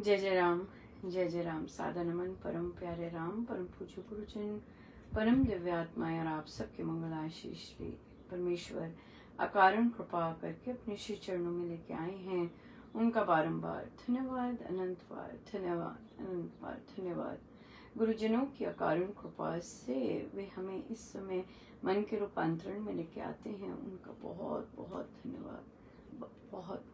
जय जय राम। सादा नमन परम प्यारे राम, परम पूज्य गुरुजन, परम दिव्य आत्माएं और आप सबके मंगल आशीष श्री परमेश्वर अकारण कृपा करके अपने श्री चरणों में लेके आए हैं। उनका बारंबार धन्यवाद, अनंत बार धन्यवाद, अनंत बार धन्यवाद। गुरुजनों की अकारण कृपा से वे हमें इस समय मन के रूपांतरण में लेके आते हैं। उनका बहुत बहुत धन्यवाद, बहुत बहुत धन्यवाद।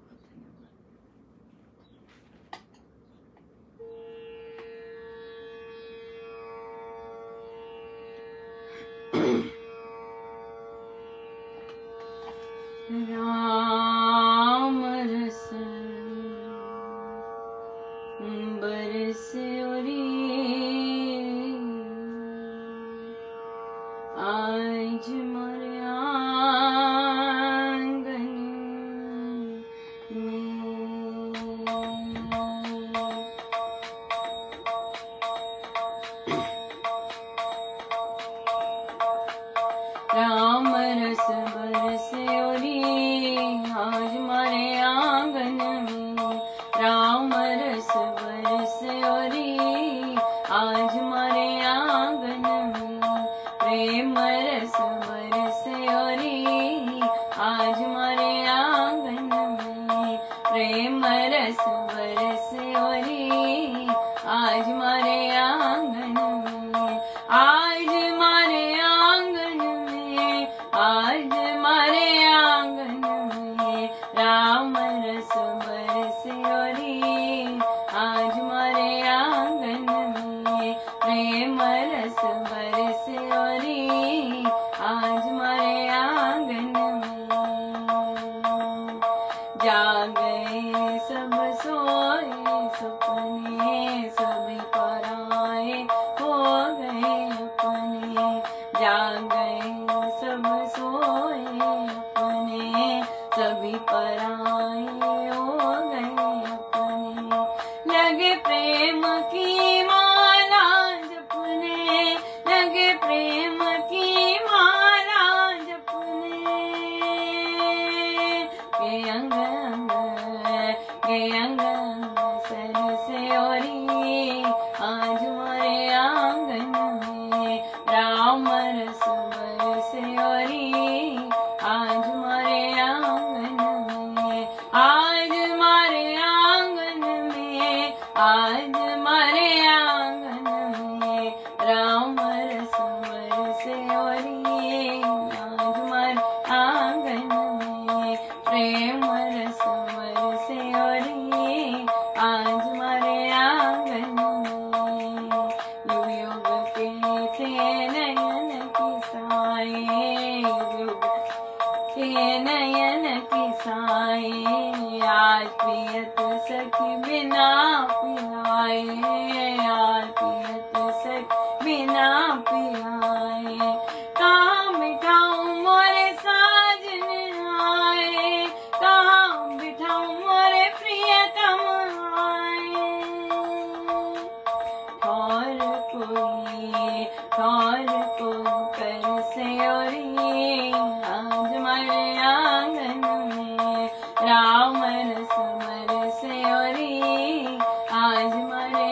राम रस बरसे आज मोरे आंगन में। राम रस बरसे आज मारे आंगन में। राम रस बरसे आज मारे आंगन में। प्रेम रस बरसे आज मारे आंगन में। प्रेम रस बरसे आज मारे आंगन में। आज मारे आंगन में, आज मारे आंगन में। राम रस बरसे आज मारे आंगन में। प्रेम रस बरसे आज मारे आंगन में। जागे सब सोए सपने, सभी पराए हो गए अपने। जागे सब सोए अपने, सभी पराए हो गए अपने। लगे प्रेम की माला जपने, लगे प्रेम की माला जपने। के अंग सर से आज मारे आंगन में। राम रस बरसे आज मारे आंगन में। आज मारे आंगन में, आज मारे आंगन में। राम रस बरसे आज मारे आंगन में। प्रेम रस बरसे आज मारे आंगन में। युग युग के थे नयन की साए, युग के नयन की साए। आज पियत सखी बिना पिलाए, आज पियत सखी बिना पिलाए। कहाँ बिठाऊं मोरे साजन आए, कहाँ बिठाऊं मोरे प्रियतम आए। ठौर कोई कर से आज मारे आंगन में। राम रस बरसे आज मारे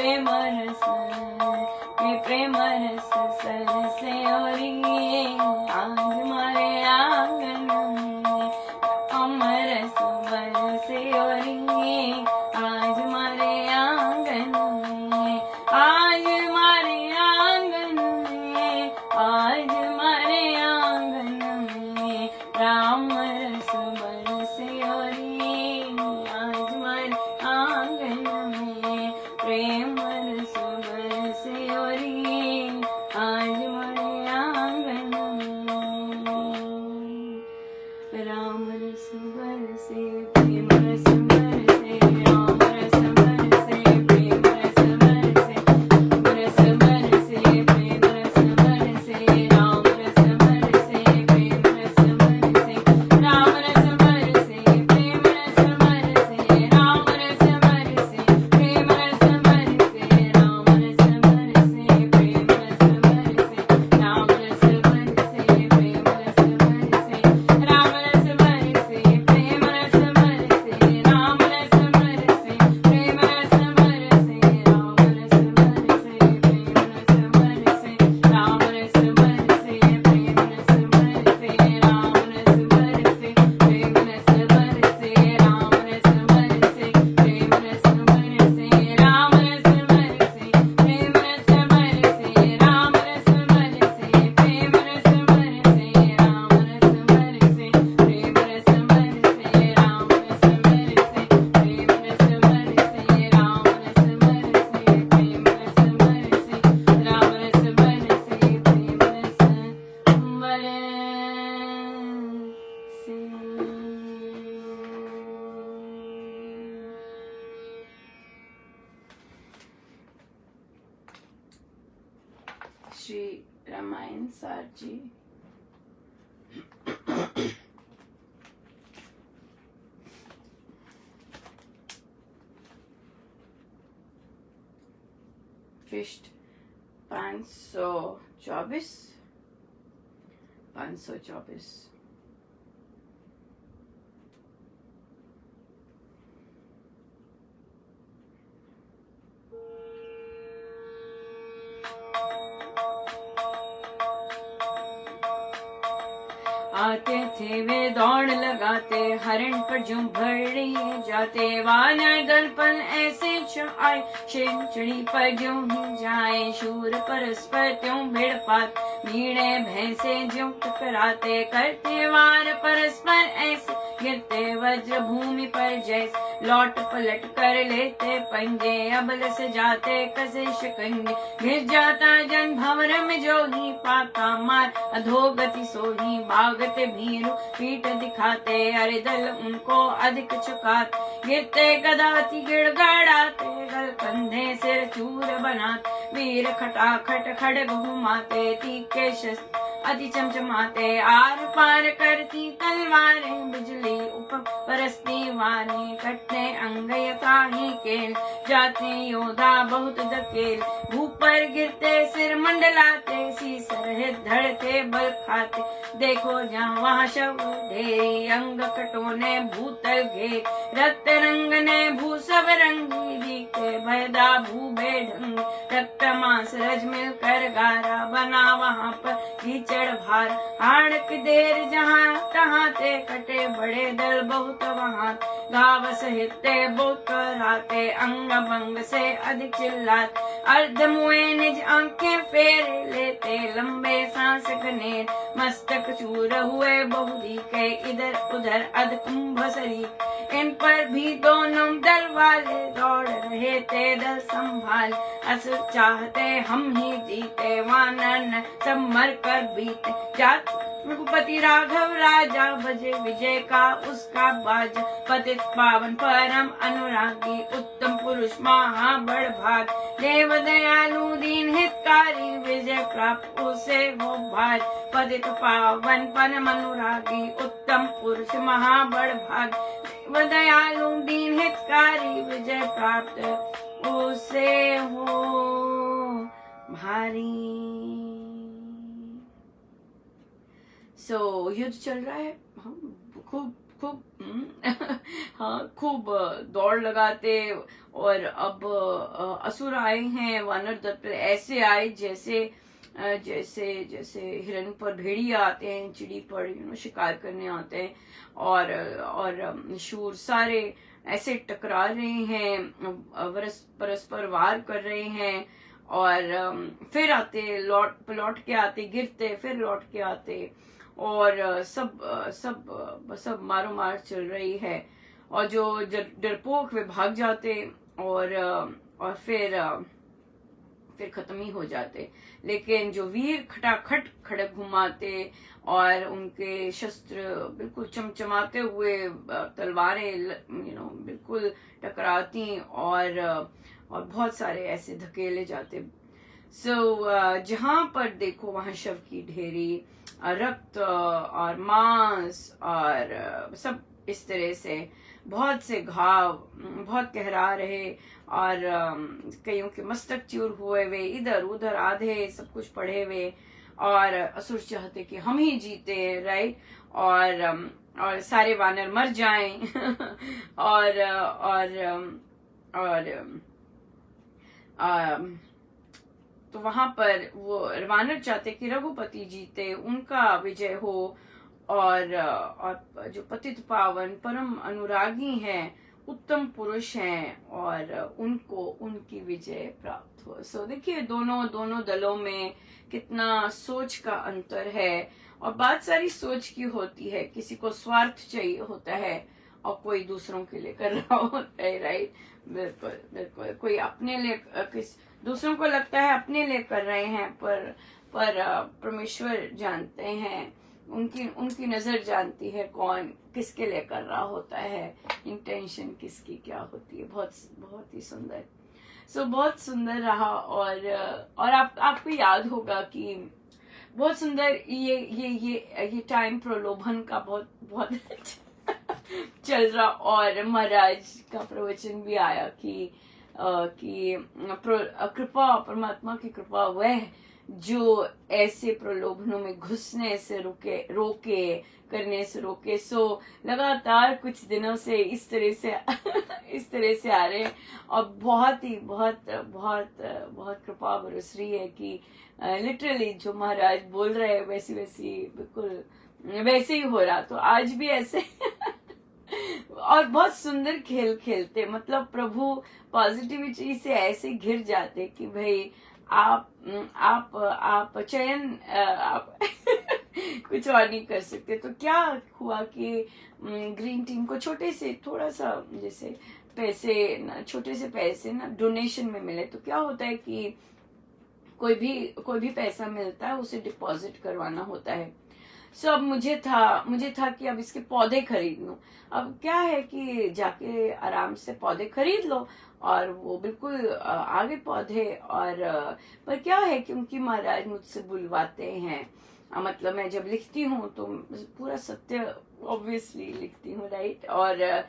प्रेम रस ये प्रेम रस सर से ओरी आज मारे आंगन में अमरस बरसे ओरी आज मारे आंगन में आज मारे आंगन में आज मारे आंगन में राम रस बरसे ओरी आज मारे आंगन में प्रेम रस बरसे ओरी आज मारे आंगन में राम रस बरसे प्रेम रस बरसे राम रस बरसे प्रेम रस बरसे बरस बरसे प्रेम रस बरसे राम रस बरसे प्रेम रस बरसे राम रस बरसे प्रेम रस बरसे राम रस बरसे प्रेम रस बरसे राम रस बरसे प्रेम रस बरसे राम रस बरसे प्रेम रस बरसे राम रस बरसे प्रेम रस बरसे राम रस बरसे प्रेम रस बरसे राम रस बरसे प्रेम रस बरसे राम रस बरसे प्रेम रस बरसे राम रस बरसे प्रेम रस बरसे राम रस बरसे प्रेम रस बरसे राम रस बरसे प्रेम रस बरसे राम रस बरसे प्रेम रस बरसे राम रस बरसे प्रेम रस बरसे राम रस बरसे प्रेम रस बरसे राम रस बरसे प्रेम रस बरसे राम रस बरसे प्रेम रस श्री रामायण सार जी पृष्ठ 524 524 आते थे वे दौड़ लगाते हरण पर जो भड़िए जाते वानर दर्पण ऐसे आए शेषड़ी पर जो ही जाए शूर परस्पर त्यों भिड़ पात भीड़े भैंसे जो टकराते करते वार परस्पर ऐसे गिरते वज्र भूमि पर जैसे लौट पलट कर लेते पंजे अबल से जाते कसे शिकंजे गिर जाता जन भंवर में जो ही पाता मार अधोगति सोही भागते भीरु पीठ दिखाते अरे दल उनको अधिक चुकाते गिरते गदाती गिड़गड़ाते गल कंधे सिर चूर बनाते वीर खटाखट खड़ग घुमाते तीखे शस्त्र अति चमचमाते आर पार करती तलवारें बिजली उप परस्ती वारे कटते अंग यथाही केल जाते योद्धा बहुत धकेल भूप पर गिरते सिर मंडलाते सीसर धड़ते बल खाते देखो जहाँ वहाँ शव ढेरी अंग कटोने भूतल घेर रक्त रंग ने भू सब रंगी दिखे भयदा भूबे ढंग रक्त मांस रज मिलकर गारा बना वहाँ पर कीचड़ भार हाड़क देर जहाँ तहाँ ते कटे बड़े दल बहुत वहाँ गाव सहिते बहुत कराते अंग भंग से अधिक चिल्लाते अर्ध मुए निज आंखें फेर लेते लंबे सांस घनेर मस्तक चूर हुए बहुदी के इधर उधर अध कुंभ शरीर इन पर भी दोनों दल वाले दौड़ रहे थे दल संभाल असुर चाहते हम ही जीते वानर न सब मर कर बीते जात रघुपति राघव राजा बजे विजय का उसका बाज पतित पावन परम अनुरागी उत्तम पुरुष महाबड़ भाग देव दयालु दीन हितकारी विजय प्राप्त उसे वो भाज पतित पावन परम अनुरागी उत्तम पुरुष महाबड़ भाग देव दयालु दीन हितकारी विजय प्राप्त उसे हो भारी। युद्ध चल रहा है, हम खूब खूब हाँ, खूब दौड़ लगाते। और अब असुर आए हैं वानर दल पर, ऐसे आए जैसे जैसे जैसे हिरण पर भेड़िया आते हैं, चिड़ी पर शिकार करने आते हैं। और शूर सारे ऐसे टकरा रहे हैं, परस्पर वार कर रहे हैं। और फिर आते, लौट के आते, गिरते, फिर लौट के आते। और सब मारो मार चल रही है। और जो डरपोक वे भाग जाते। और फिर खत्म ही हो जाते। लेकिन जो वीर खटाखट खड़क घुमाते, और उनके शस्त्र बिल्कुल चमचमाते हुए, तलवारें बिल्कुल टकराती। और बहुत सारे ऐसे धकेले जाते। जहां पर देखो वहां शव की ढेरी, रक्त और मांस, और सब इस तरह से बहुत से घाव, बहुत गहरा रहे। और कईयों के मस्तक चूर हुए वे, इधर उधर आधे सब कुछ पड़े हुए। और असुर चाहते कि हम ही जीते, राइट। और सारे वानर मर जाएं और तो वहां पर वो वानर चाहते कि रघुपति जीते, उनका विजय हो। और जो पतित पावन परम अनुरागी हैं, उत्तम पुरुष हैं, और उनको उनकी विजय प्राप्त हो। सो देखिए, दोनों दलों में कितना सोच का अंतर है। और बात सारी सोच की होती है। किसी को स्वार्थ चाहिए होता है, और कोई दूसरों के लिए कर रहा होता है, राइट। बिल्कुल बिल्कुल, कोई अपने लिए, दूसरों को लगता है अपने लिए कर रहे हैं, पर परमेश्वर जानते हैं, उनकी नजर जानती है कौन किसके लिए कर रहा होता है, इंटेंशन किसकी क्या होती है। बहुत बहुत ही सुंदर। बहुत सुंदर रहा। और आपको याद होगा कि बहुत सुंदर ये टाइम प्रलोभन का बहुत बहुत चल रहा। और महाराज का प्रवचन भी आया कि कृपा, परमात्मा की कृपा वह जो ऐसे प्रलोभनों में घुसने से रोके करने से रोके। लगातार कुछ दिनों से इस तरह से आ रहे हैं। और बहुत ही बहुत बहुत बहुत कृपा बरस रही है कि लिटरली जो महाराज बोल रहे हैं वैसी बिल्कुल वैसे ही हो रहा। तो आज भी ऐसे और बहुत सुंदर खेल खेलते, मतलब प्रभु पॉजिटिविटी से ऐसे घिर जाते कि भाई आप चयन, आप कुछ और नहीं कर सकते। तो क्या हुआ कि ग्रीन टीम को छोटे से थोड़ा सा जैसे छोटे से पैसे ना डोनेशन में मिले। तो क्या होता है कि कोई भी पैसा मिलता है उसे डिपॉजिट करवाना होता है। अब मुझे था कि अब इसके पौधे खरीद लूं। अब क्या है कि जाके आराम से पौधे खरीद लो, और वो बिल्कुल आगे पौधे। और पर क्या है कि उनकी महाराज मुझसे बुलवाते हैं। मतलब मैं जब लिखती हूँ तो पूरा सत्य ऑब्वियसली लिखती हूँ, राइट। और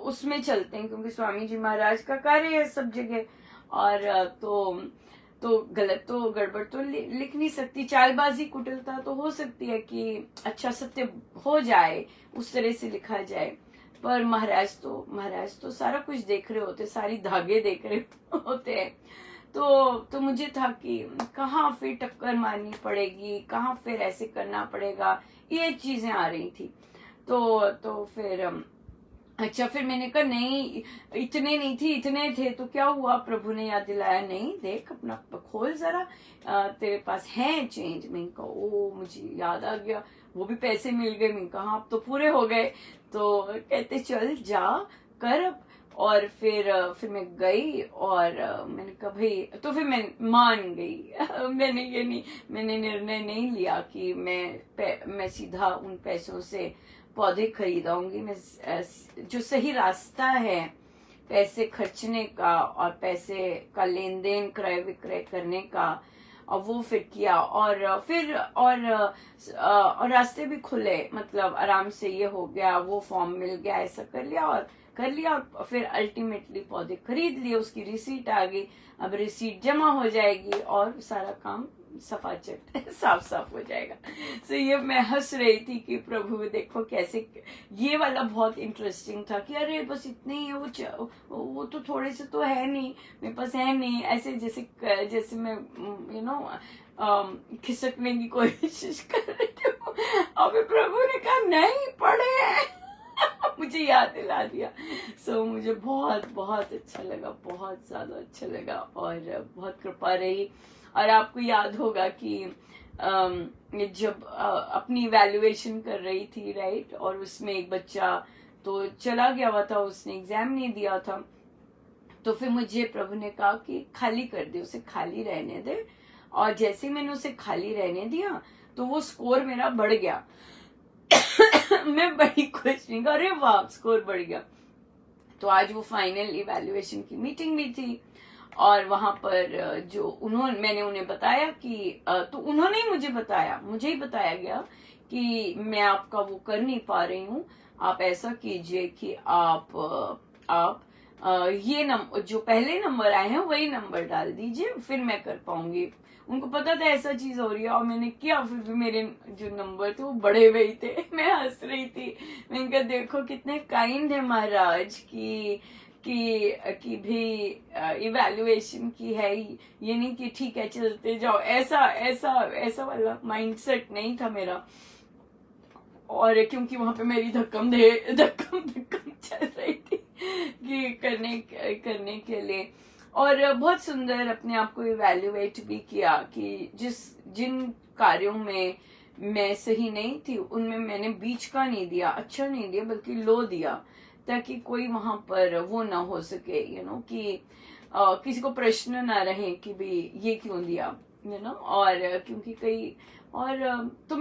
उसमें चलते हैं, क्योंकि स्वामी जी महाराज का कार्य है सब जगह। और तो गलत तो गड़बड़ तो लिख नहीं सकती, चालबाजी कुटिलता तो हो सकती है कि अच्छा सत्य हो जाए, उस तरह से लिखा जाए। पर महाराज तो सारा कुछ देख रहे होते, सारी धागे देख रहे होते हैं। तो मुझे था कि कहाँ फिर टक्कर मारनी पड़ेगी, कहाँ फिर ऐसे करना पड़ेगा, ये चीजें आ रही थी। तो फिर अच्छा, फिर मैंने कहा नहीं, इतने नहीं थी, इतने थे। तो क्या हुआ, प्रभु ने याद दिलाया, नहीं देख अपना खोल जरा, तेरे पास है चेंज। मैंने कहा ओ, मुझे याद आ गया, वो भी पैसे मिल गए। मैंने कहा अब तो पूरे हो गए। तो कहते चल जा कर अब। और फिर मैं गई, और मैंने कहा भाई, तो फिर मैं मान गई। मैंने निर्णय नहीं लिया कि मैं सीधा उन पैसों से पौधे खरीदाऊंगी। मैं जो सही रास्ता है पैसे खर्चने का और पैसे का लेन देन क्रय विक्रय करने का, और वो फिर किया। और फिर और रास्ते भी खुले, मतलब आराम से ये हो गया, वो फॉर्म मिल गया, ऐसा कर लिया। और फिर अल्टीमेटली पौधे खरीद लिए, उसकी रिसीट आ गई। अब रिसीट जमा हो जाएगी और सारा काम सफाचट साफ साफ हो जाएगा। सो ये मैं हंस रही थी कि प्रभु देखो कैसे, ये वाला बहुत इंटरेस्टिंग था कि अरे बस इतने ही है, वो तो थोड़े से तो है नहीं, मेरे पास है नहीं, ऐसे जैसे मैं खिसकने की कोशिश कर रही थी। अभी प्रभु ने कहा नहीं पढ़े हैं। मुझे याद दिला दिया। सो मुझे बहुत बहुत अच्छा लगा, बहुत ज्यादा अच्छा लगा और बहुत कृपा रही। और आपको याद होगा कि जब अपनी इवैल्यूएशन कर रही थी, राइट, और उसमें एक बच्चा तो चला गया हुआ था, उसने एग्जाम नहीं दिया था, तो फिर मुझे प्रभु ने कहा कि खाली कर दे, उसे खाली रहने दे। और जैसे ही मैंने उसे खाली रहने दिया तो वो स्कोर मेरा बढ़ गया। मैं बड़ी खुश नहीं, अरे वाह स्कोर बढ़ गया। तो आज वो फाइनल इवैल्यूएशन की मीटिंग भी थी और वहां पर जो मैंने उन्हें बताया कि तो उन्होंने ही मुझे बताया, मुझे ही बताया गया कि मैं आपका वो कर नहीं पा रही हूँ, आप ऐसा कीजिए कि आप ये जो पहले नंबर आए हैं वही नंबर डाल दीजिए, फिर मैं कर पाऊंगी। उनको पता था ऐसा चीज हो रही है और मैंने किया, फिर भी मेरे जो नंबर थे वो बढ़े हुए ही थे। मैं हंस रही थी, मैंने कहा देखो कितने काइंड है महाराज कि भी इवैल्यूएशन की है, ये नहीं कि ठीक है चलते जाओ, ऐसा ऐसा ऐसा वाला माइंडसेट नहीं था मेरा। और क्योंकि वहां पे मेरी धक्कम चल रही थी कि करने के लिए, और बहुत सुंदर अपने आप को इवैल्यूएट भी किया कि जिन कार्यों में मैं सही नहीं थी उनमें मैंने बीच का नहीं दिया, अच्छा नहीं दिया, बल्कि लो दिया, ताकि कोई वहां पर वो ना हो सके कि किसी को प्रश्न ना रहे कि भाई ये क्यों दिया, और क्योंकि कई और तो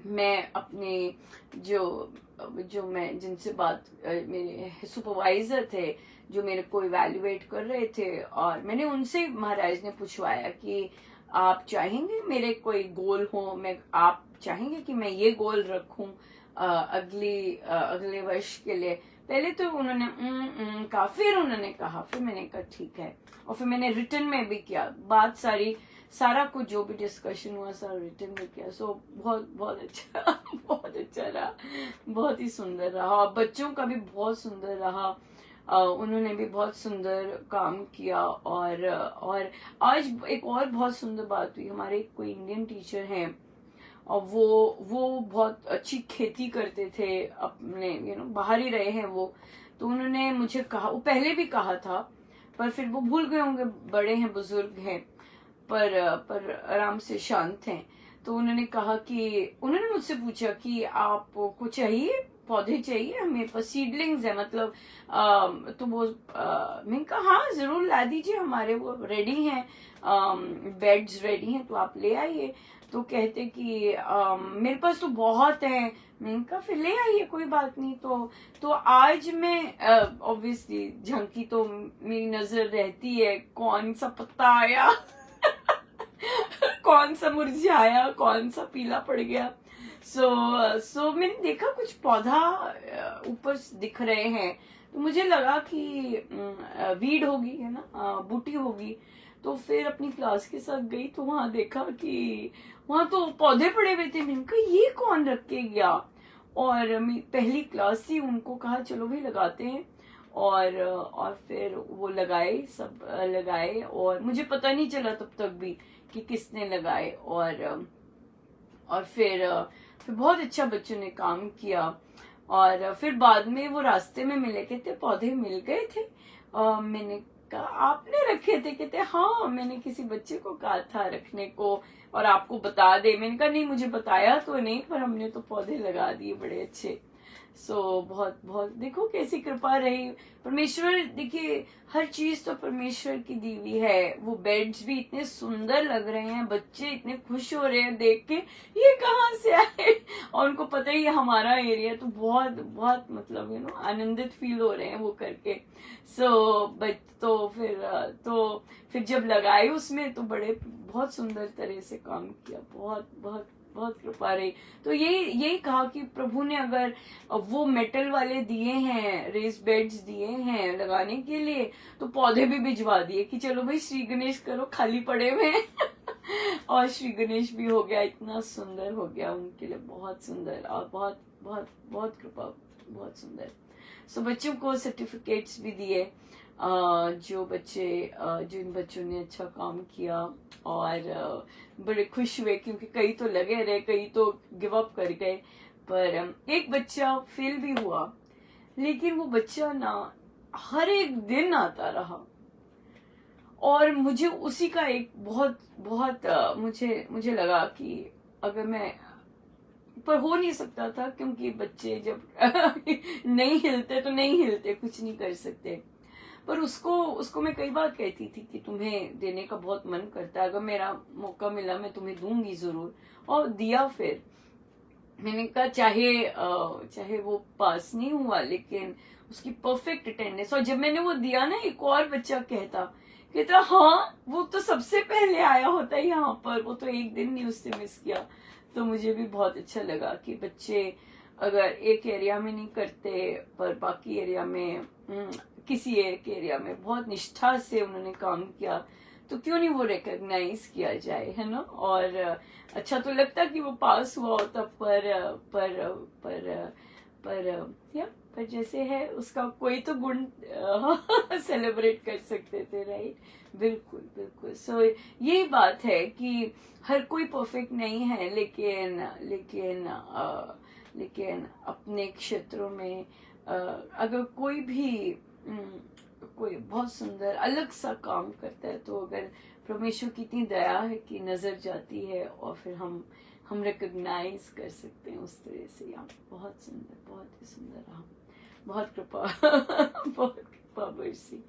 मैं अपने जो मैं जिनसे मेरे सुपरवाइजर थे जो मेरे को इवैल्यूएट कर रहे थे, और मैंने उनसे महाराज ने पूछवाया कि आप चाहेंगे मेरे कोई गोल हो, आप चाहेंगे कि मैं ये गोल रखूं अगले वर्ष के लिए। पहले तो उन्होंने कहा, फिर उन्होंने कहा, फिर मैंने कहा ठीक है, और फिर मैंने रिटर्न में भी किया बात सारा कुछ जो भी डिस्कशन हुआ सारा रिटर्न में किया। सो बहुत अच्छा बहुत अच्छा रहा, बहुत ही सुंदर रहा, और बच्चों का भी बहुत सुंदर रहा। उन्होंने भी बहुत सुंदर काम किया। और आज एक और बहुत सुंदर बात हुई, हमारे कोई इंडियन टीचर हैं और वो बहुत अच्छी खेती करते थे अपने, बाहर ही रहे हैं वो, तो उन्होंने मुझे कहा, वो पहले भी कहा था पर फिर वो भूल गए होंगे, बड़े हैं बुजुर्ग हैं पर आराम से शांत हैं। तो उन्होंने कहा कि उन्होंने मुझसे पूछा कि आपको चाहिए पौधे चाहिए, हमें पास सीडलिंग्स है, मतलब तो वो मैंने कहा हाँ जरूर ला दीजिए, हमारे वो रेडी हैं, बेड्स रेडी हैं, तो आप ले आइए। तो कहते कि मेरे पास तो बहुत है। मैंने कहा फिर ले आइए, कोई बात नहीं। तो आज मैं ऑब्वियसली झांकी तो मेरी नजर रहती है, कौन सा पत्ता आया कौन सा मुरझाया, कौन सा पीला पड़ गया। सो मैंने देखा कुछ पौधा ऊपर दिख रहे हैं, तो मुझे लगा कि वीड होगी, है ना, बूटी होगी। तो फिर अपनी क्लास के साथ गई तो वहां देखा कि वहां तो पौधे पड़े हुए थे। मैंने कहा ये कौन रख के गया, और पहली क्लास थी, उनको कहा चलो भाई लगाते हैं, और फिर वो सब लगाए, और मुझे पता नहीं चला तब तक भी कि किसने लगाए। और फिर बहुत अच्छा बच्चों ने काम किया। और फिर बाद में वो रास्ते में मिले, कहते पौधे मिल गए थे। मैंने कहा आपने रखे थे? कहते हाँ मैंने किसी बच्चे को कहा था रखने को और आपको बता दे। मैंने कहा नहीं मुझे बताया तो नहीं, पर हमने तो पौधे लगा दिए बड़े अच्छे। बहुत बहुत देखो कैसी कृपा रही परमेश्वर। देखिए हर चीज तो परमेश्वर की दी हुई है। वो बेड्स भी इतने सुंदर लग रहे हैं, बच्चे इतने खुश हो रहे हैं देख के, ये कहाँ से आए, और उनको पता ही है हमारा एरिया, तो बहुत बहुत मतलब आनंदित फील हो रहे हैं वो करके। तो फिर जब लगाए उसमें तो बहुत सुंदर तरह से काम किया। बहुत बहुत बहुत कृपा रही। तो यही कहा कि प्रभु ने अगर वो मेटल वाले दिए हैं, रेस बेड्स दिए हैं लगाने के लिए, तो पौधे भी भिजवा दिए कि चलो भाई श्री गणेश करो, खाली पड़े हुए हैं और श्री गणेश भी हो गया, इतना सुंदर हो गया उनके लिए, बहुत सुंदर, और बहुत बहुत बहुत कृपा, बहुत सुंदर। सो बच्चों को सर्टिफिकेट्स भी दिए, जिन बच्चों ने अच्छा काम किया, और बड़े खुश हुए क्योंकि कई तो लगे रहे, कई तो गिव अप कर गए, पर एक बच्चा फेल भी हुआ, लेकिन वो बच्चा ना हर एक दिन आता रहा, और मुझे उसी का एक बहुत बहुत मुझे लगा कि अगर मैं, पर हो नहीं सकता था क्योंकि बच्चे जब नहीं हिलते तो नहीं हिलते, कुछ नहीं कर सकते। पर उसको मैं कई बार कहती थी कि तुम्हें देने का बहुत मन करता है, अगर मेरा मौका मिला मैं तुम्हें दूंगी जरूर, और दिया। फिर मैंने कहा चाहे वो पास नहीं हुआ, लेकिन उसकी परफेक्ट अटेंडेंस, और जब मैंने वो दिया ना, एक और बच्चा कहता हाँ वो तो सबसे पहले आया होता है यहाँ पर, वो तो एक दिन नहीं उससे मिस किया। तो मुझे भी बहुत अच्छा लगा कि बच्चे अगर एक एरिया में नहीं करते पर बाकी एरिया में, किसी एक एरिया में बहुत निष्ठा से उन्होंने काम किया, तो क्यों नहीं वो रिकॉग्नाइज किया जाए, है ना। और अच्छा तो लगता कि वो पास हुआ होता, पर जैसे है उसका कोई तो गुण सेलिब्रेट कर सकते थे, राइट। बिल्कुल बिल्कुल। सो यही बात है कि हर कोई परफेक्ट नहीं है, लेकिन अपने क्षेत्रों में अगर कोई भी कोई बहुत सुंदर अलग सा काम करता है, तो अगर परमेश्वर की इतनी दया है कि नजर जाती है, और फिर हम रिकॉग्नाइज कर सकते हैं उस तरह से। यहाँ बहुत सुंदर, बहुत ही सुंदर रहा, बहुत कृपा बहुत कृपा बरसी,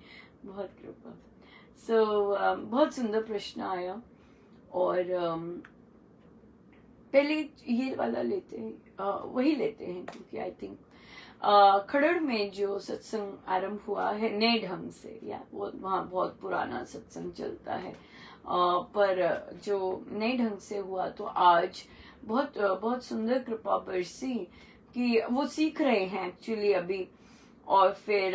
बहुत कृपा। सो बहुत सुंदर प्रश्न आया, और पहले ये वाला लेते हैं, वही लेते हैं, क्योंकि आई थिंक खड़ड़ में जो सत्संग आरंभ हुआ है नए ढंग से, या वो वहाँ बहुत पुराना सत्संग चलता है, पर जो नए ढंग से हुआ, तो आज बहुत बहुत सुंदर कृपा बरसी कि वो सीख रहे हैं एक्चुअली अभी, और फिर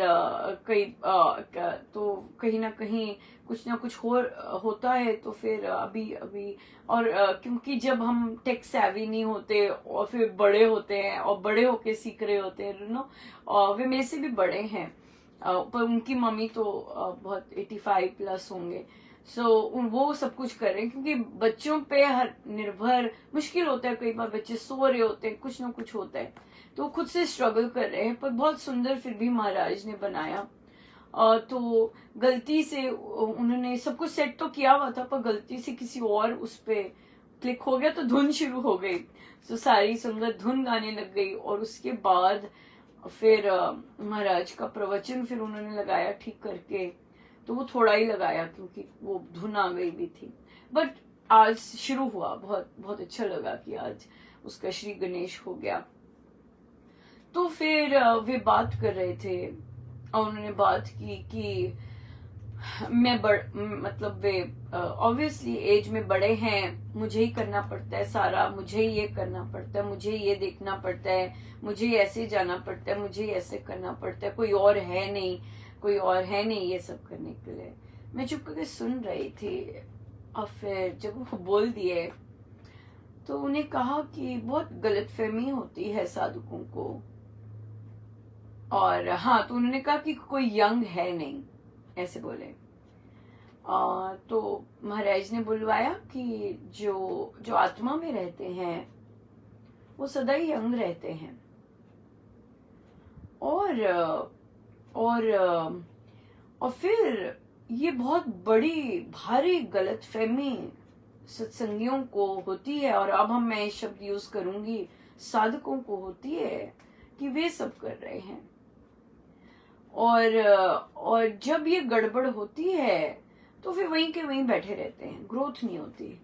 तो कहीं ना कहीं कुछ ना कुछ होता है, तो फिर अभी अभी, और क्योंकि जब हम टेक सैवी नहीं होते और फिर बड़े होते हैं और बड़े होके सीख रहे होते हैं, और वे मेरे से भी बड़े हैं, पर उनकी मम्मी तो बहुत 85 प्लस होंगे। सो वो सब कुछ कर रहे हैं, क्योंकि बच्चों पे हर निर्भर मुश्किल होता है, कई बार बच्चे सो रहे होते हैं, कुछ ना कुछ होता है, तो खुद से स्ट्रगल कर रहे हैं, पर बहुत सुंदर फिर भी महाराज ने बनाया। तो गलती से उन्होंने सब कुछ सेट तो किया हुआ था, पर गलती से किसी और उस पे क्लिक हो गया, तो धुन शुरू हो गई, तो सारी संगत धुन गाने लग गई, और उसके बाद फिर महाराज का प्रवचन फिर उन्होंने लगाया ठीक करके, तो वो थोड़ा ही लगाया क्योंकि वो धुन आ गई भी थी, बट आज शुरू हुआ, बहुत बहुत अच्छा लगा कि आज उसका श्री गणेश हो गया। तो फिर वे बात कर रहे थे, और उन्होंने बात की कि मतलब वे ऑब्वियसली एज में बड़े हैं, मुझे ही करना पड़ता है सारा, मुझे ही ये करना पड़ता है, मुझे ये देखना पड़ता है, मुझे ऐसे जाना पड़ता है, मुझे ऐसे करना पड़ता है, कोई और है नहीं ये सब करने के लिए। मैं चुप करके सुन रही थी, और फिर जब वो बोल दिए, तो उन्हें कहा कि बहुत गलतफहमी होती है साधुकों को, और हाँ, तो उन्होंने कहा कि कोई यंग है नहीं, ऐसे बोले। तो महाराज ने बुलवाया कि जो आत्मा में रहते हैं वो सदा ही यंग रहते हैं, और फिर ये बहुत बड़ी भारी गलतफहमी सत्संगियों को होती है, और अब मैं शब्द यूज करूंगी, साधकों को होती है कि वे सब कर रहे हैं, और जब ये गड़बड़ होती है तो फिर वहीं के वहीं बैठे रहते हैं, ग्रोथ नहीं होती,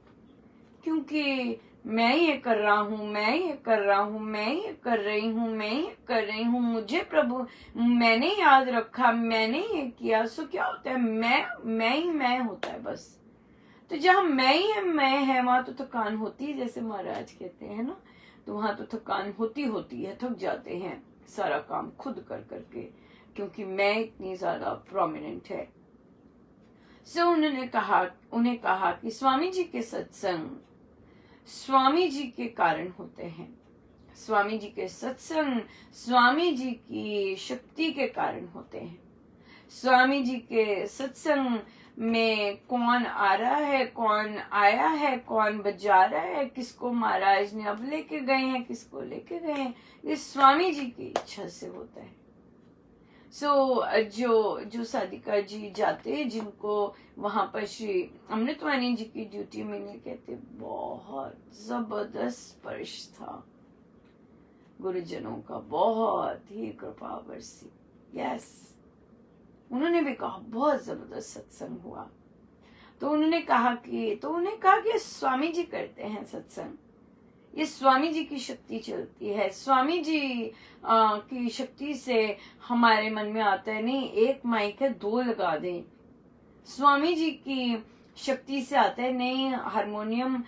क्योंकि मैं ये कर रहा हूँ, मैं ये कर रहा हूँ, मैं ये कर रही हूँ, मैं ये कर रही हूँ, मुझे प्रभु मैंने याद रखा, मैंने ये किया। सो क्या होता है, मैं ही मैं होता है बस। तो जहाँ मैं ही मैं है, वहां तो थकान होती है, जैसे महाराज कहते हैं ना, तो वहां तो थकान होती है, थक जाते हैं सारा काम खुद कर करके, क्योंकि मैं इतनी ज्यादा प्रोमिनेंट है। सो उन्हें कहा कि स्वामी जी के सत्संग स्वामी जी के कारण होते हैं। स्वामी जी के सत्संग स्वामी जी की शक्ति के कारण होते हैं। स्वामी जी के सत्संग में कौन आ रहा है, कौन आया है, कौन बजा रहा है, किसको महाराज ने अब लेके गए हैं, किसको लेके गए हैं, ये स्वामी जी की इच्छा से होता है। जो साधिका जी जाते, जिनको वहां पर श्री अमृतवाणी जी की ड्यूटी मिली, कहते बहुत जबरदस्त स्पर्श था गुरुजनों का, बहुत ही कृपा बरसी। यस, उन्होंने भी कहा बहुत जबरदस्त सत्संग हुआ। तो उन्हें कहा कि स्वामी जी करते हैं सत्संग, ये स्वामी जी की शक्ति चलती है, स्वामी जी की शक्ति से हमारे मन में आता है, नहीं एक माइक है दो लगा दें। स्वामी जी की शक्ति से आता है, नहीं हारमोनियम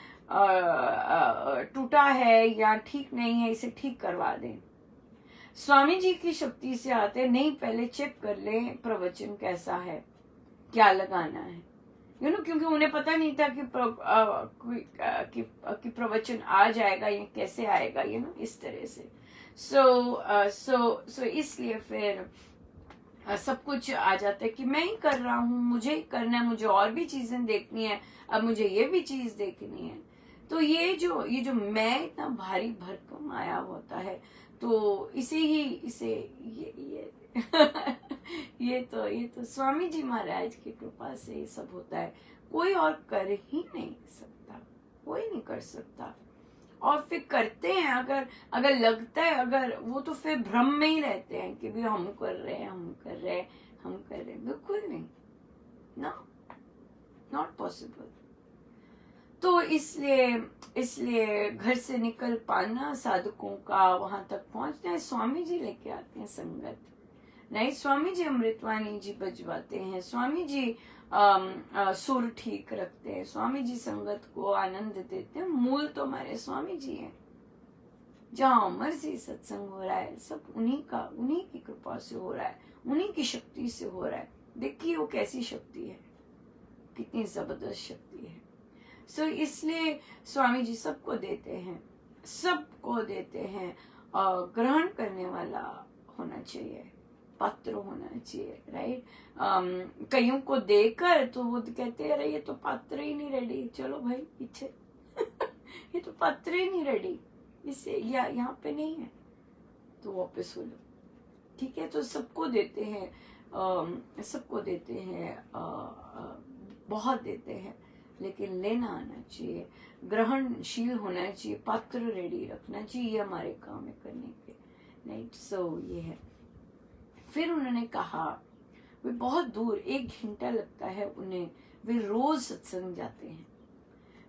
टूटा है या ठीक नहीं है, इसे ठीक करवा दें। स्वामी जी की शक्ति से आते हैं, नहीं पहले चेक कर ले प्रवचन कैसा है, क्या लगाना है, क्योंकि उन्हें पता नहीं था कि प्रवचन आ जाएगा या कैसे आएगा, इस तरह से। सो इसलिए फिर सब कुछ आ जाता है कि मैं ही कर रहा हूँ, मुझे ही करना है, मुझे और भी चीजें देखनी है, अब मुझे ये भी चीज देखनी है। तो ये जो मैं इतना भारी भरकम आया होता है, तो इसे ये तो स्वामी जी महाराज की कृपा से ये सब होता है, कोई और कर ही नहीं सकता, कोई नहीं कर सकता। और फिर करते हैं, अगर लगता है, अगर वो तो फिर भ्रम में ही रहते हैं कि भी हम कर रहे हैं, बिल्कुल नहीं, नॉट पॉसिबल। तो इसलिए घर से निकल पाना, साधकों का वहां तक पहुंचना है, स्वामी जी लेके आते हैं संगत, नहीं स्वामी जी अमृतवाणी जी बजवाते हैं, स्वामी जी सुर ठीक रखते हैं, स्वामी जी संगत को आनंद देते हैं। मूल तो हमारे स्वामी जी हैं। जहां मर्जी सत्संग हो रहा है, सब उन्हीं की कृपा से हो रहा है, उन्हीं की शक्ति से हो रहा है। देखिए वो कैसी शक्ति है, कितनी जबरदस्त शक्ति है। सो इसलिए स्वामी जी सबको देते हैं, और ग्रहण करने वाला होना चाहिए, पात्र होना चाहिए, राइट। कईयों को देकर तो वो कहते हैं, अरे ये तो पात्र ही नहीं रेडी, चलो भाई पीछे ये तो पात्र ही नहीं रेडी, इससे यहाँ पे नहीं है, तो वापस हो लो, ठीक है। तो सबको देते हैं, बहुत देते हैं, लेकिन लेना आना चाहिए, ग्रहणशील होना चाहिए, पात्र रेडी रखना चाहिए, ये हमारे काम है करने के, राइट। सो ये है। फिर उन्होंने कहा, वे बहुत दूर 1 घंटा लगता है उन्हें, वे रोज सत्संग जाते हैं,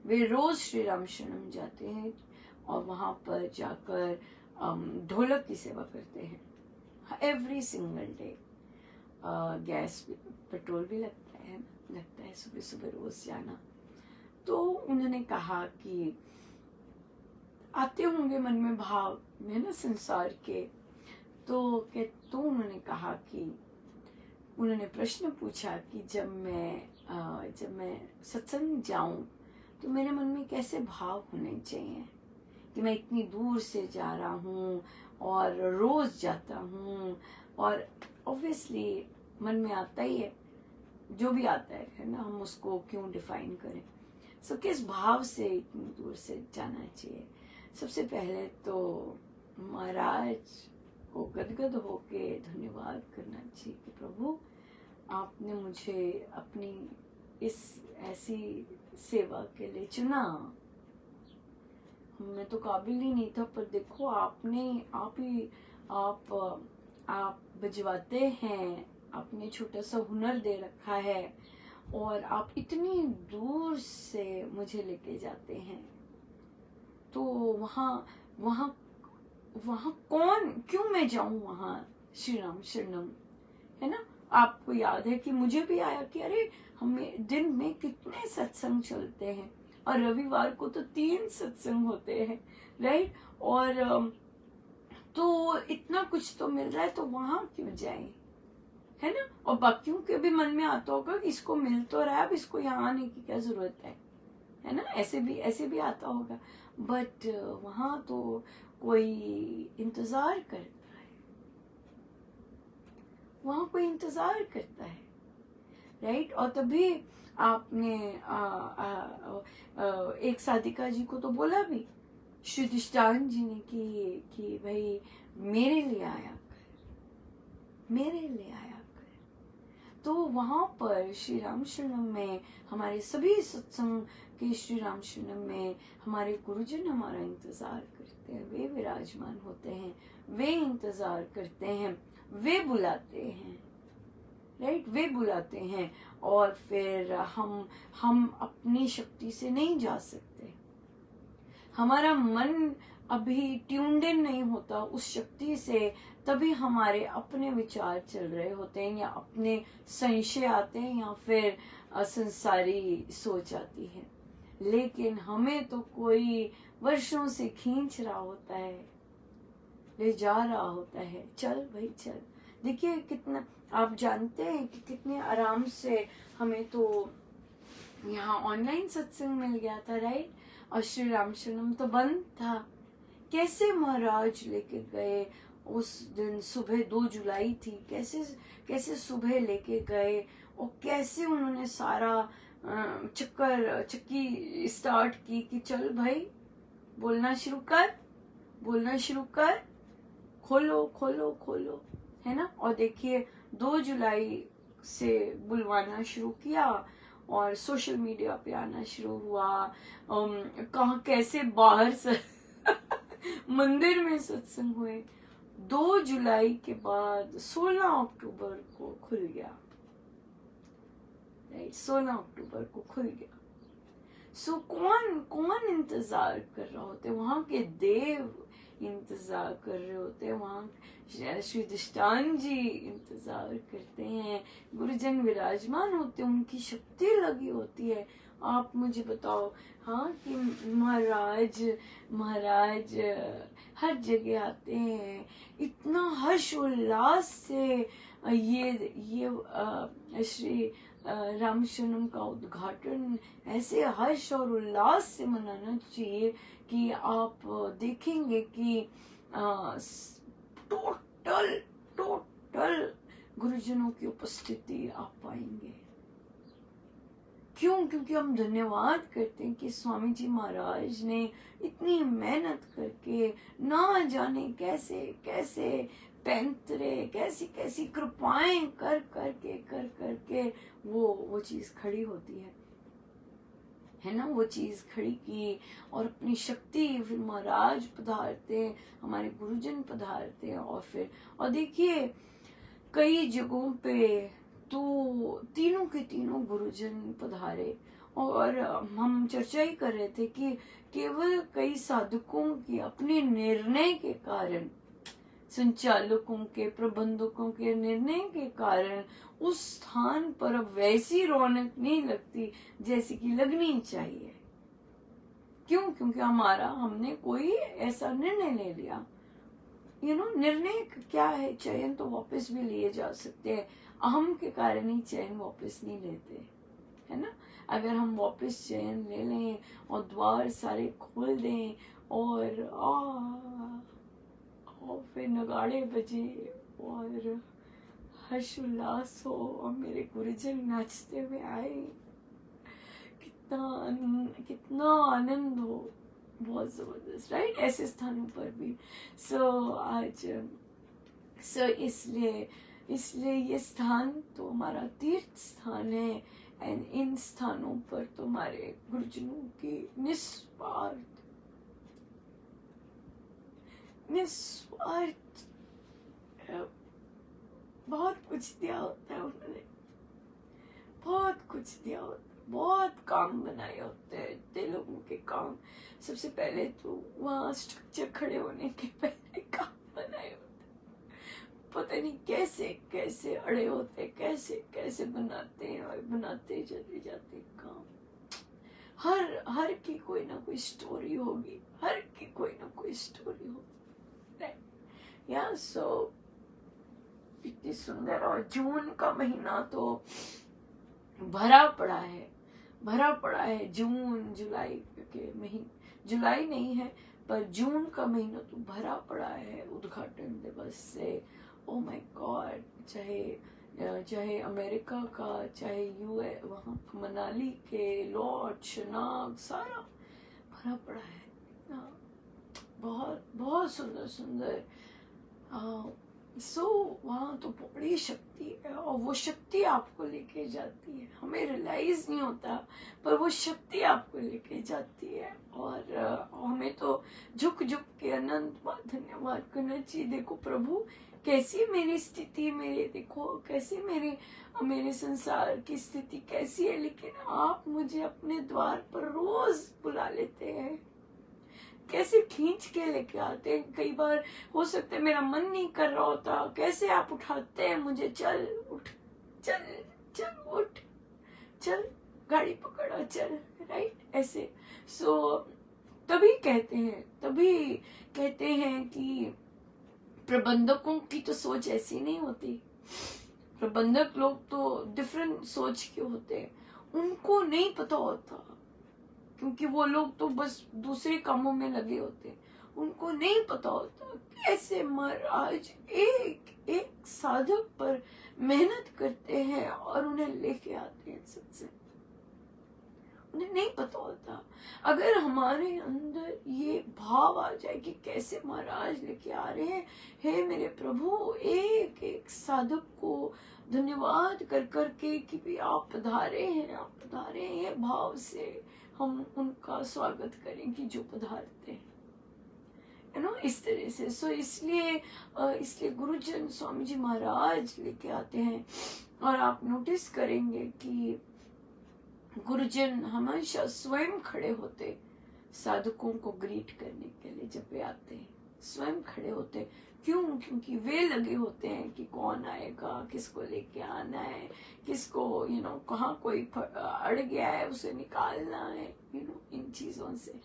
वे रोज श्री राम शरणम जाते हैं, और वहां पर जाकर ढोलक की सेवा करते हैं every single day. Gas petrol भी लगता है सुबह सुबह रोज जाना। तो उन्होंने कहा कि आते होंगे मन में भाव है ना संसार के, तो उन्होंने कहा कि उन्होंने प्रश्न पूछा कि जब मैं सत्संग जाऊं तो मेरे मन में कैसे भाव होने चाहिए कि मैं इतनी दूर से जा रहा हूँ और रोज जाता हूँ, और ऑब्वियसली मन में आता ही है, जो भी आता है ना, हम उसको क्यों डिफाइन करें। सो किस भाव से इतनी दूर से जाना चाहिए। सबसे पहले तो महाराज को गदगद होके धन्यवाद करना चाहिए कि प्रभु आपने मुझे अपनी इस ऐसी सेवा के लिए चुना, मैं तो काबिल ही नहीं था, पर देखो आप बजवाते हैं, आपने छोटा सा हुनर दे रखा है, और आप इतनी दूर से मुझे लेके जाते हैं, तो वहाँ क्यों मैं जाऊं वहाँ, श्री राम शरणम, है ना। आपको याद है कि मुझे भी आया कि अरे हमें दिन में कितने सत्संग चलते हैं, और रविवार को तो 3 सत्संग होते हैं, राइट। और तो इतना कुछ तो मिल रहा है, तो वहां क्यों जाए, है ना। और बाकियों के भी मन में आता होगा कि इसको मिल तो रहा है, अब इसको यहाँ आने की क्या जरूरत है ना, ऐसे भी आता होगा। बट वहां तो कोई इंतजार करता है, वहां कोई इंतजार करता है, राइट। और तभी आपने एक साधिका जी को तो बोला भी, श्री युधिष्ठिर जी ने कि भाई मेरे लिए आया कर, मेरे लिए आया कर। तो वहां पर श्री राम शरणम में, हमारे सभी सत्संग के श्री राम शरणम में हमारे गुरुजन हमारा इंतजार करते हैं, वे विराजमान होते हैं, वे इंतजार करते हैं, वे बुलाते हैं, राइट, वे बुलाते हैं। और फिर हम अपनी शक्ति से नहीं जा सकते, हमारा मन अभी ट्यून्ड इन नहीं होता उस शक्ति से, तभी हमारे अपने विचार चल रहे होते हैं, या अपने संशय आते हैं, या फिर संसारी सोच आती है। लेकिन हमें तो कोई वर्षों से खींच रहा होता है, ले जा रहा होता है, चल भाई चल। देखिए कितना, आप जानते हैं कि कितने आराम से हमें तो यहाँ ऑनलाइन सत्संग मिल गया था, राइट। और श्री राम शरणम तो बंद था, कैसे महाराज लेके गए उस दिन, सुबह 2 जुलाई थी, कैसे सुबह लेके गए, और कैसे उन्होंने सारा चक्की स्टार्ट की कि चल भाई बोलना शुरू कर, खोलो खोलो खोलो, है ना। और देखिए 2 जुलाई से बुलवाना शुरू किया, और सोशल मीडिया पे आना शुरू हुआ, कहाँ कैसे बाहर से मंदिर में सत्संग हुए। 2 जुलाई के बाद 16 अक्टूबर को खुल गया, राइट, 16 अक्टूबर को खुल गया। सो कौन इंतजार कर रहा होते, वहां के देव इंतजार कर रहे होते हैं, वहां श्री युधिष्ठिर जी इंतजार करते हैं, गुरुजन विराजमान होते हैं, उनकी शक्ति लगी होती है। आप मुझे बताओ, हाँ, कि महाराज हर जगह आते हैं, इतना हर्ष उल्लास से ये श्री रामशरणम का उद्घाटन ऐसे हर्ष और उल्लास से मनाना चाहिए कि आप देखेंगे कि टोटल गुरुजनों की उपस्थिति आप पाएंगे। क्यों? क्योंकि हम धन्यवाद करते हैं कि स्वामी जी महाराज ने इतनी मेहनत करके, ना जाने कैसे कैसे पैंतरे, कैसी कृपाएं कर करके वो चीज खड़ी होती है ना, वो चीज खड़ी की। और अपनी शक्ति फिर महाराज पधारते हैं, हमारे गुरुजन पधारते हैं, और देखिए कई जगहों पे तो तीनों के तीनों गुरुजन पधारे। और हम चर्चा ही कर रहे थे कि केवल कई साधकों की अपने निर्णय के कारण, संचालकों के, प्रबंधकों के निर्णय के कारण उस स्थान पर अब वैसी रौनक नहीं लगती जैसी कि लगनी चाहिए। क्यों? क्योंकि हमने कोई ऐसा निर्णय ले लिया। निर्णय क्या है, चयन तो वापस भी लिए जा सकते हैं, अहम के कारण ही चयन वापस नहीं लेते, है ना। अगर हम वापस चयन ले लें और द्वार सारे खोल दें और फिर नगाड़े बजे और हर्षोल्लास हो और मेरे गुरुजन नाचते हुए आए, कितना आनंद हो, बहुत जबरदस्त, राइट। ऐसे स्थानों पर भी इसलिए ये स्थान तो हमारा तीर्थ स्थान है। एंड इन स्थानों पर तो हमारे गुरुजनों की निस्वार्थ बहुत कुछ दिया होता है, उन्होंने बहुत कुछ दिया होता है, बहुत काम बनाए होते हैं, इतने लोगों के काम। सबसे पहले तो वहाँ स्ट्रक्चर खड़े होने के पहले काम बनाए होते, पता नहीं कैसे कैसे अड़े होते, कैसे कैसे बनाते हैं, और बनाते चले जाते काम। हर की कोई ना कोई स्टोरी होगी, हर की कोई ना कोई स्टोरी होगी, या कितनी सुंदर। और जून का महीना तो भरा पड़ा है, भरा पड़ा है। जून जुलाई के महीने, जुलाई नहीं है पर जून का महीना तो भरा पड़ा है उद्घाटन दिवस से। ओ माय गॉड, चाहे अमेरिका का, चाहे यूए, वहाँ मनाली के लॉर्ड शनाग, सारा भरा पड़ा है। बहुत बहुत सुंदर सुंदर। वहाँ तो बड़ी शक्ति है, और वो शक्ति आपको लेके जाती है। हमें रियलाइज नहीं होता पर वो शक्ति आपको लेके जाती है। और हमें तो झुक झुक के अनंत बार धन्यवाद करना चाहिए। देखो प्रभु, कैसी मेरी स्थिति, मेरे देखो कैसी मेरे संसार की स्थिति कैसी है, लेकिन आप मुझे अपने द्वार पर रोज बुला लेते हैं, कैसे खींच के लेके आते हैं। कई बार हो सकता है मेरा मन नहीं कर रहा होता, कैसे आप उठाते हैं मुझे, चल उठ, चल चल उठ, चल गाड़ी पकड़ा, चल, राइट, ऐसे। तभी कहते हैं कि प्रबंधकों की तो सोच ऐसी नहीं होती। प्रबंधक लोग तो डिफरेंट सोच के होते हैं, उनको नहीं पता होता, क्योंकि वो लोग तो बस दूसरे कामों में लगे होते हैं। उनको नहीं पता होता कैसे महाराज एक एक साधक पर मेहनत करते हैं और उन्हें लेके आते हैं सत्संग। उन्हें नहीं पता होता। अगर हमारे अंदर ये भाव आ जाए कि कैसे महाराज लेके आ रहे हैं, हे मेरे प्रभु, एक एक साधक को धन्यवाद कर करके कि भी आप पधारे हैं, आप पधारे हैं, ये भाव से हम उनका स्वागत करें कि जो पधारते हैं, इस तरह से। इसलिए गुरुजन स्वामी जी महाराज लेके आते हैं। और आप नोटिस करेंगे कि गुरुजन हमेशा स्वयं खड़े होते साधकों को ग्रीट करने के लिए। जब वे आते हैं स्वयं खड़े होते। क्यों? क्योंकि वे लगे होते हैं कि कौन आएगा, किसको लेके आना है, किसको कहाँ कोई अड़ गया है उसे निकालना है, इन चीजों से।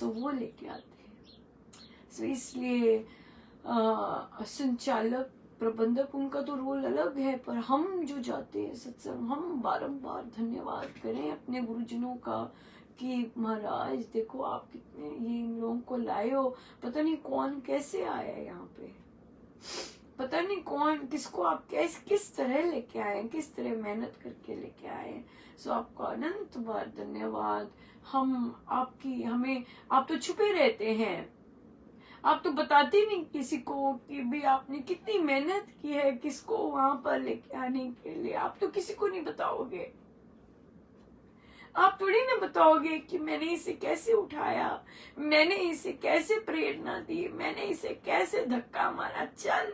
वो लेके आते हैं। इसलिए संचालक, प्रबंधक, उनका तो रोल अलग है, पर हम जो जाते हैं सत्संग, हम बारंबार धन्यवाद करें अपने गुरुजनों का कि महाराज देखो आप कितने ये इन लोगों को लाए हो। पता नहीं कौन कैसे आया है यहाँ पे, पता नहीं कौन किसको आप किस तरह लेके आए, किस तरह मेहनत करके लेके आए। आपका अनंत बार धन्यवाद। आप तो छुपे रहते हैं, आप तो बताते नहीं किसी को कि भी आपने कितनी मेहनत की है किसको वहां पर लेके आने के लिए। आप तो किसी को नहीं बताओगे, आप थोड़ी ना बताओगे कि मैंने इसे कैसे उठाया, मैंने इसे कैसे प्रेरणा दी, मैंने इसे कैसे धक्का मारा, चल।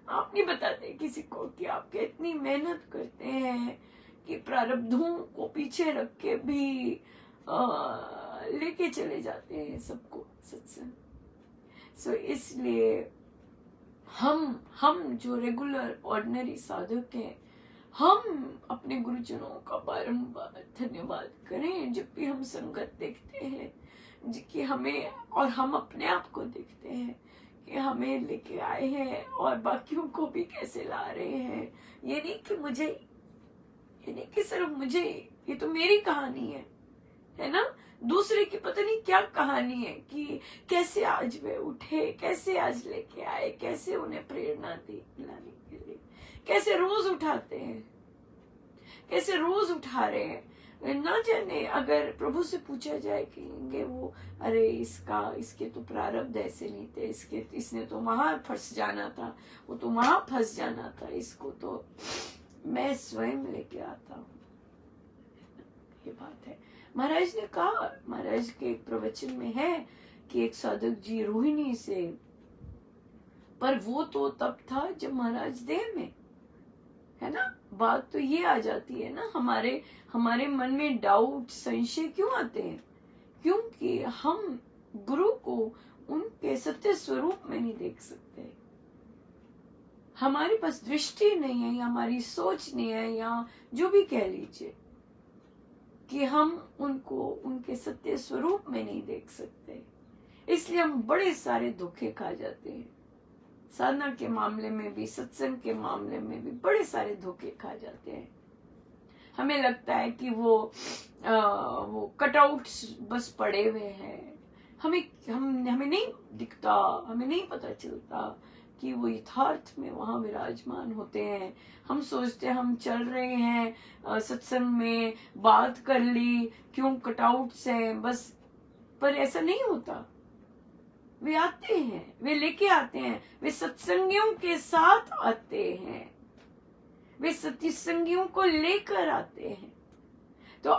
आप नहीं बताते किसी को कि आप कितनी मेहनत करते हैं, कि प्रारब्धों को पीछे रख के भी लेके चले जाते हैं सबको सत्संग। इसलिए हम जो रेगुलर ऑर्डिनरी साधक हैं, हम अपने गुरुजनों का बारंबार धन्यवाद करें जब भी हम संगत देखते हैं कि हमें, और हम अपने आप को देखते हैं कि हमें लेके आए हैं और बाकियों को भी कैसे ला रहे हैं। ये नहीं कि सिर्फ मुझे, ये तो मेरी कहानी है ना, दूसरे की पता नहीं क्या कहानी है कि कैसे आज वे उठे, कैसे आज लेके आए, कैसे उन्हें प्रेरणा दी लाने के लिए, कैसे रोज उठाते हैं, कैसे रोज उठा रहे हैं। ना जाने अगर प्रभु से पूछा जाए कहेंगे वो, अरे इसके तो प्रारब्ध ऐसे नहीं थे, इसने तो वहां फंस जाना था, वो तो वहां फंस जाना था, इसको तो मैं स्वयं लेके आता हूँ। ये बात है। महाराज ने कहा, महाराज के एक प्रवचन में है कि एक साधक जी रोहिणी से, पर वो तो तब था जब महाराज देह में है ना। बात तो ये आ जाती है ना, हमारे मन में डाउट, संशय क्यों आते हैं? क्योंकि हम गुरु को उनके सत्य स्वरूप में नहीं देख सकते। हमारे पास दृष्टि नहीं है, या हमारी सोच नहीं है, या जो भी कह लीजिए, कि हम उनको उनके सत्य स्वरूप में नहीं देख सकते। इसलिए हम बड़े सारे धोखे खा जाते हैं। साधना के मामले में भी, सत्संग के मामले में भी बड़े सारे धोखे खा जाते हैं। हमें लगता है कि वो कटआउट्स बस पड़े हुए हैं, हमें नहीं दिखता, हमें नहीं पता चलता कि वो यथार्थ में वहां विराजमान होते हैं। हम सोचते हैं हम चल रहे हैं सत्संग में, बात कर ली, क्यों कटआउट्स हैं बस, पर ऐसा नहीं होता। वे आते हैं, वे लेके आते हैं, वे सत्संगियों के साथ आते हैं, वे सत्संगियों को लेकर आते हैं। तो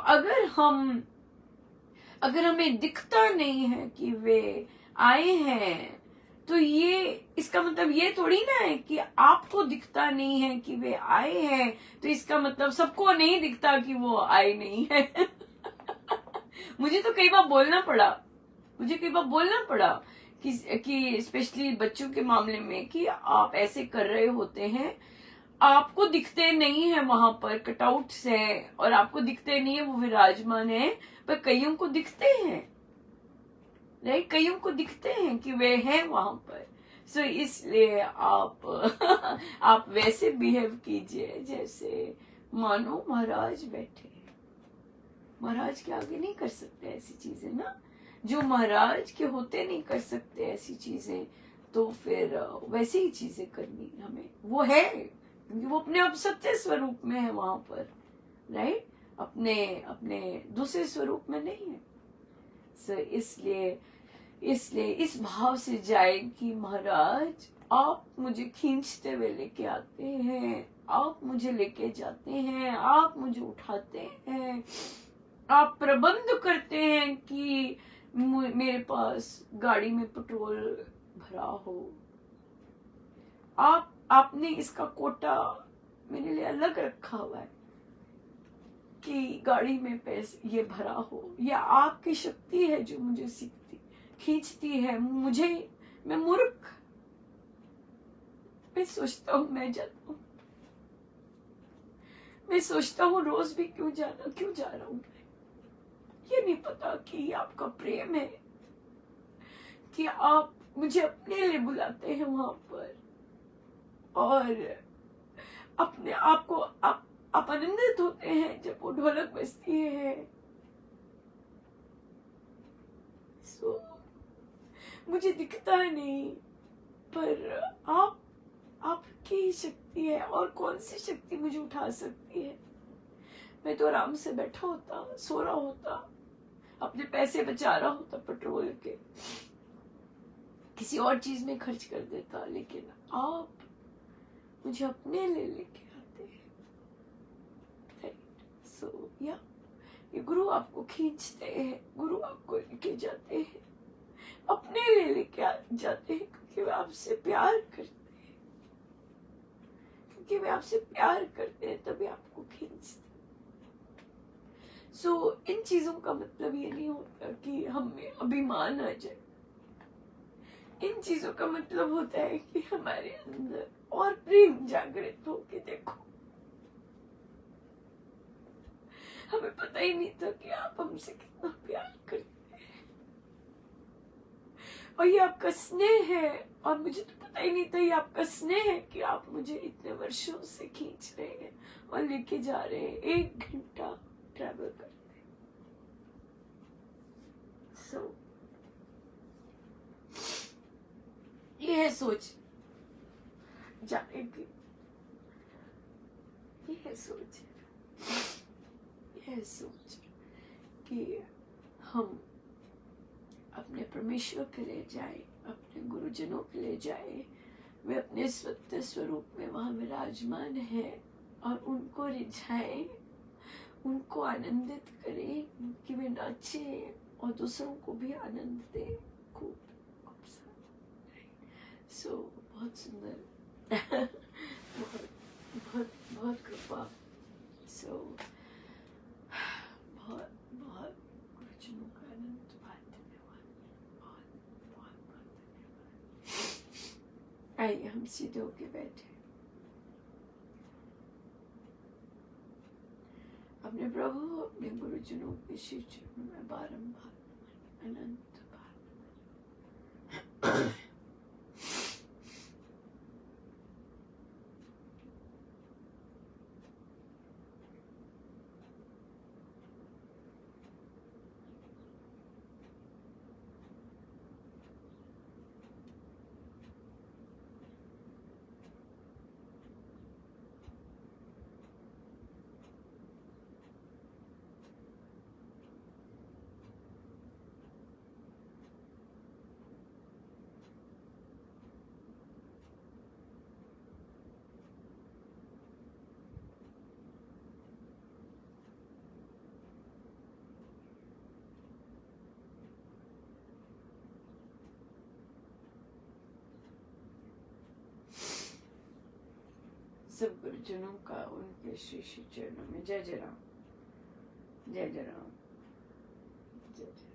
अगर हमें दिखता नहीं है कि वे आए हैं, तो ये इसका मतलब ये थोड़ी ना है कि आपको दिखता नहीं है कि वे आए हैं, तो इसका मतलब सबको नहीं दिखता कि वो आए नहीं है। मुझे कई बार बोलना पड़ा कि स्पेशली बच्चों के मामले में, कि आप ऐसे कर रहे होते हैं, आपको दिखते नहीं है, वहां पर कटआउट्स है और आपको दिखते नहीं है वो विराजमान है, पर कईयों को दिखते हैं, नहीं, कईयों को दिखते हैं कि वे हैं वहां पर। सो इसलिए आप वैसे बिहेव कीजिए जैसे मानो महाराज बैठे। महाराज के आगे नहीं कर सकते ऐसी चीजें ना, जो महाराज के होते नहीं कर सकते ऐसी चीजें, तो फिर वैसी ही चीजें करनी हमें। वो है क्योंकि वो अपने अब सत्य स्वरूप में है वहां पर, राइट, अपने दूसरे स्वरूप में नहीं है। सो इसलिए इस भाव से जाए कि महाराज आप मुझे खींचते हुए लेके आते हैं, आप मुझे लेके जाते हैं, आप मुझे उठाते हैं, आप प्रबंध करते हैं कि मेरे पास गाड़ी में पेट्रोल भरा हो, आपने इसका कोटा मेरे लिए अलग रखा हुआ है कि गाड़ी में पैसे ये भरा हो। या आपकी शक्ति है जो मुझे खींचती है। मैं मूर्ख, मैं सोचता हूं मैं जाता हूं, मैं सोचता हूं रोज भी क्यों जा रहा हूं। ये नहीं पता कि आपका प्रेम है, कि आप मुझे अपने लिए बुलाते हैं वहां पर, और अपने आप को आप आनंदित होते हैं जब वो ढोलक बजती है। मुझे दिखता नहीं, पर आपकी शक्ति है, और कौन सी शक्ति मुझे उठा सकती है। मैं तो आराम से बैठा होता, सो रहा होता, अपने पैसे बचा रहा होता पेट्रोल के, किसी और चीज में खर्च कर देता, लेकिन आप मुझे अपने लिए लेके आते हैं, राइट। सो या ये गुरु आपको खींचते हैं, गुरु आपको लेके जाते हैं, अपने लिए लेके जाते हैं, क्योंकि वे आपसे प्यार करते हैं, क्योंकि वे आपसे प्यार करते हैं तभी आपको खींचते। सो इन चीजों का मतलब ये नहीं होता कि हमें अभिमान आ जाए। इन चीजों का मतलब होता है कि हमारे अंदर और प्रेम जागृत हो कि देखो, हमें पता ही नहीं था कि आप हमसे कितना प्यार करते हैं, और ये आपका स्नेह है, और मुझे तो पता ही नहीं था ये आपका स्नेह है कि आप मुझे इतने वर्षों से खींच रहे हैं और लेके जा रहे हैं, 1 घंटा ट्रैवल करते। सो ये है सोच जाने की, ये है सोच कि हम अपने परमेश्वर के लिए जाए, अपने गुरुजनों के लिए जाए, वे अपने सत्य स्वरूप में वहां विराजमान है, और उनको रिझाए, उनको आनंदित करें कि वे नाचे और दूसरों को भी आनंद दे। खूब सो बहुत सुंदर। बहुत कृपा। सो बहुत गुरुजनों का अनंत धन्यवाद, बहुत धन्यवाद। आइए हम सीधे होके बैठे, अपने प्रभु अपने गुरुजनों के श्री चरणों में बारंबार अनंत बार सब गुरुजनों का उनके श्री श्री चरणों में। जय जय राम, जय जय राम, जय जय।